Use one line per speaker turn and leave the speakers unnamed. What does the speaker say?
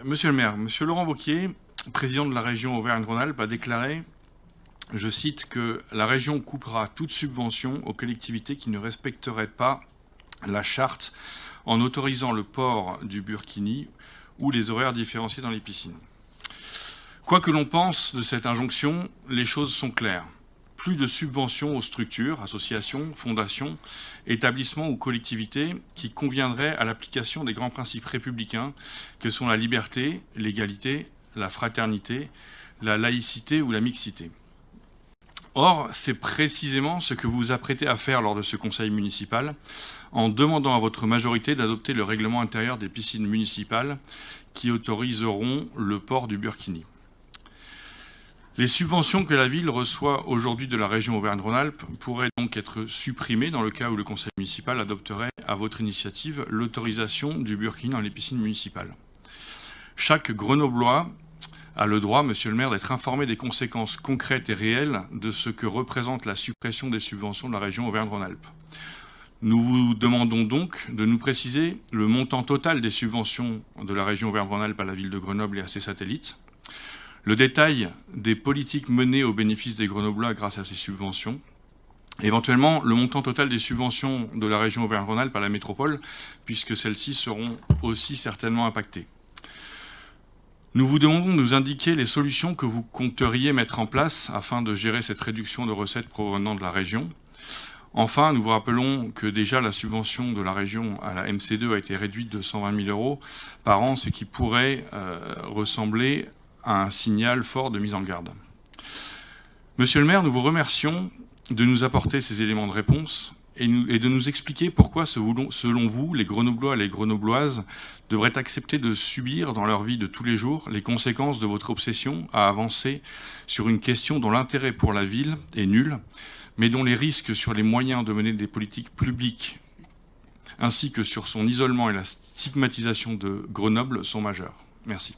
Monsieur le maire, monsieur Laurent Wauquiez, président de la région Auvergne-Rhône-Alpes, a déclaré, je cite, que la région coupera toute subvention aux collectivités qui ne respecteraient pas la charte en autorisant le port du burkini ou les horaires différenciés dans les piscines. Quoi que l'on pense de cette injonction, les choses sont claires. Plus de subventions aux structures, associations, fondations, établissements ou collectivités qui conviendraient à l'application des grands principes républicains que sont la liberté, l'égalité, la fraternité, la laïcité ou la mixité. Or, c'est précisément ce que vous vous apprêtez à faire lors de ce conseil municipal, en demandant à votre majorité d'adopter le règlement intérieur des piscines municipales qui autoriseront le port du burkini. Les subventions que la ville reçoit aujourd'hui de la région Auvergne-Rhône-Alpes pourraient donc être supprimées dans le cas où le conseil municipal adopterait à votre initiative l'autorisation du burkini dans les piscines municipales. Chaque Grenoblois a le droit, monsieur le maire, d'être informé des conséquences concrètes et réelles de ce que représente la suppression des subventions de la région Auvergne-Rhône-Alpes. Nous vous demandons donc de nous préciser le montant total des subventions de la région Auvergne-Rhône-Alpes à la ville de Grenoble et à ses satellites, le détail des politiques menées au bénéfice des Grenoblois grâce à ces subventions, éventuellement le montant total des subventions de la région Auvergne-Rhône-Alpes à la métropole, puisque celles-ci seront aussi certainement impactées. Nous vous demandons de nous indiquer les solutions que vous compteriez mettre en place afin de gérer cette réduction de recettes provenant de la région. Enfin, nous vous rappelons que déjà la subvention de la région à la MC2 a été réduite de 120 000 € par an, ce qui pourrait ressembler à un signal fort de mise en garde. Monsieur le maire, nous vous remercions de nous apporter ces éléments de réponse et de nous expliquer pourquoi, selon vous, les Grenoblois et les Grenobloises devraient accepter de subir dans leur vie de tous les jours les conséquences de votre obsession à avancer sur une question dont l'intérêt pour la ville est nul, mais dont les risques sur les moyens de mener des politiques publiques ainsi que sur son isolement et la stigmatisation de Grenoble sont majeurs. Merci.